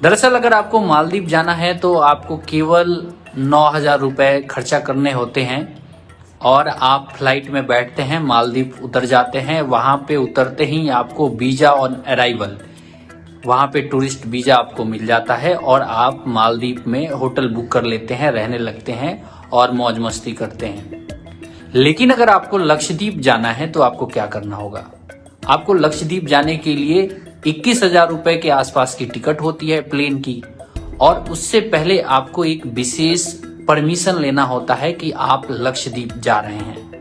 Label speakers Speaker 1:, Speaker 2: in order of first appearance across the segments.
Speaker 1: दरअसल अगर आपको मालदीव जाना है तो आपको केवल 9,000 रुपये खर्चा करने होते हैं और आप फ्लाइट में बैठते हैं, मालदीव उतर जाते हैं। वहाँ पे उतरते ही आपको वीज़ा ऑन अराइवल, वहाँ पे टूरिस्ट वीज़ा आपको मिल जाता है और आप मालदीव में होटल बुक कर लेते हैं, रहने लगते हैं और मौज मस्ती करते हैं। लेकिन अगर आपको लक्षद्वीप जाना है तो आपको क्या करना होगा? आपको लक्षद्वीप जाने के लिए 21,000 रुपये के आसपास की टिकट होती है प्लेन की, और उससे पहले आपको एक विशेष परमिशन लेना होता है कि आप लक्षद्वीप जा रहे हैं।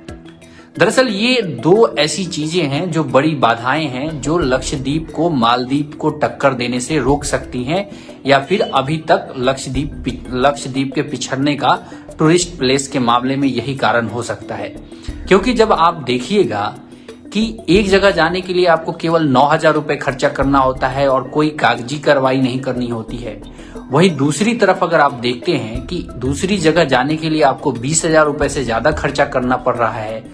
Speaker 1: दरअसल ये दो ऐसी चीजें हैं जो बड़ी बाधाएं हैं जो लक्षद्वीप को मालदीव को टक्कर देने से रोक सकती हैं, या फिर अभी तक लक्षद्वीप के पिछड़ने का टूरिस्ट प्लेस के मामले में यही कारण हो सकता है। क्योंकि जब आप देखिएगा कि एक जगह जाने के लिए आपको केवल 9,000 रुपये खर्चा करना होता है और कोई कागजी कार्रवाई नहीं करनी होती है, वहीं दूसरी तरफ अगर आप देखते हैं कि दूसरी जगह जाने के लिए आपको 20,000 रुपये से ज्यादा खर्चा करना पड़ रहा है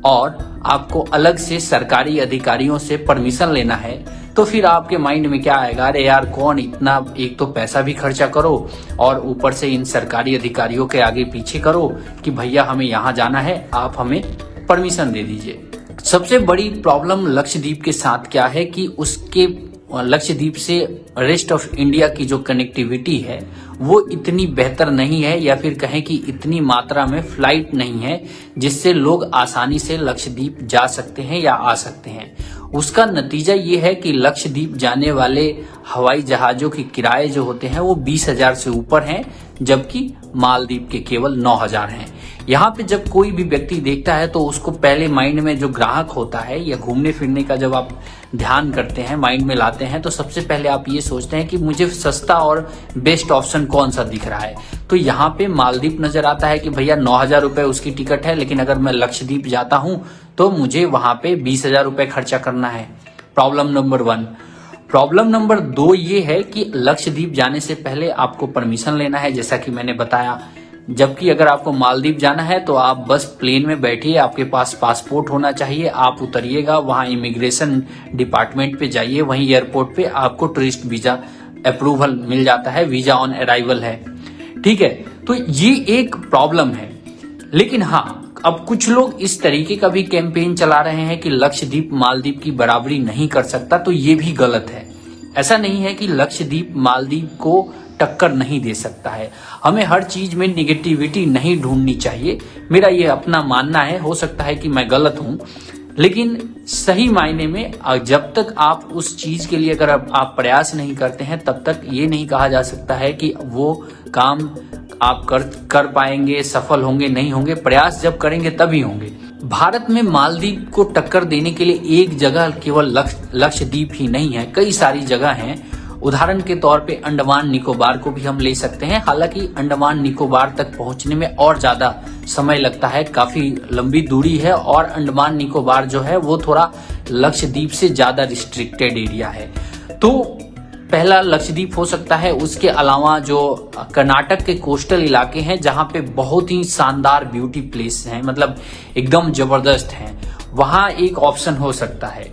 Speaker 1: और आपको अलग से सरकारी अधिकारियों से परमिशन लेना है, तो फिर आपके माइंड में क्या आएगा? अरे यार, कौन इतना, एक तो पैसा भी खर्चा करो और ऊपर से इन सरकारी अधिकारियों के आगे पीछे करो कि भैया हमें यहाँ जाना है, आप हमें परमिशन दे दीजिए। सबसे बड़ी प्रॉब्लम लक्षद्वीप के साथ क्या है कि उसके लक्षद्वीप से रेस्ट ऑफ इंडिया की जो कनेक्टिविटी है वो इतनी बेहतर नहीं है, या फिर कहें कि इतनी मात्रा में फ्लाइट नहीं है जिससे लोग आसानी से लक्षद्वीप जा सकते हैं या आ सकते हैं। उसका नतीजा ये है कि लक्षद्वीप जाने वाले हवाई जहाजों के किराए जो होते हैं वो 20,000 से ऊपर हैं, जबकि मालदीव के केवल 9,000 हैं। यहाँ पे जब कोई भी व्यक्ति देखता है तो उसको पहले माइंड में जो ग्राहक होता है, या घूमने फिरने का जब आप ध्यान करते हैं, माइंड में लाते हैं, तो सबसे पहले आप ये सोचते हैं कि मुझे सस्ता और बेस्ट ऑप्शन कौन सा दिख रहा है। तो यहाँ पे मालदीव नजर आता है कि भैया 9,000 रुपये उसकी टिकट है, लेकिन अगर मैं लक्षद्वीप जाता हूँ तो मुझे वहां पे 20,000 रुपये खर्चा करना है। Problem number 1। प्रॉब्लम नंबर 2 ये है कि लक्षद्वीप जाने से पहले आपको परमिशन लेना है, जैसा कि मैंने बताया। जबकि अगर आपको मालदीव जाना है तो आप बस प्लेन में बैठिए, आपके पास पासपोर्ट होना चाहिए, आप उतरिएगा, वहां इमिग्रेशन डिपार्टमेंट पे जाइए, वहीं एयरपोर्ट पे आपको टूरिस्ट वीजा अप्रूवल मिल जाता है, वीजा ऑन अराइवल है, ठीक है। तो ये एक प्रॉब्लम है। लेकिन हाँ, अब कुछ लोग इस तरीके का भी कैंपेन चला रहे हैं कि लक्षद्वीप मालदीव की बराबरी नहीं कर सकता, तो ये भी गलत है। ऐसा नहीं है कि लक्षद्वीप मालदीव को टक्कर नहीं दे सकता है। हमें हर चीज में निगेटिविटी नहीं ढूंढनी चाहिए, मेरा ये अपना मानना है। हो सकता है कि मैं गलत हूं, लेकिन सही मायने में जब तक आप उस चीज के लिए अगर आप प्रयास नहीं करते हैं, तब तक ये नहीं कहा जा सकता है कि वो काम आप कर पाएंगे, सफल होंगे, नहीं होंगे। प्रयास जब करेंगे तभी होंगे। भारत में मालदीव को टक्कर देने के लिए एक जगह केवल लक्षद्वीप ही नहीं है, कई सारी जगह हैं। उदाहरण के तौर पे अंडमान निकोबार को भी हम ले सकते हैं। हालांकि अंडमान निकोबार तक पहुंचने में और ज्यादा समय लगता है, काफी लंबी दूरी है, और अंडमान निकोबार जो है वो थोड़ा लक्षद्वीप से ज्यादा रिस्ट्रिक्टेड एरिया है। तो पहला लक्षद्वीप हो सकता है। उसके अलावा जो कर्नाटक के कोस्टल इलाके हैं जहां पे बहुत ही शानदार ब्यूटी प्लेस हैं, मतलब एकदम जबरदस्त हैं, वहां एक ऑप्शन हो सकता है।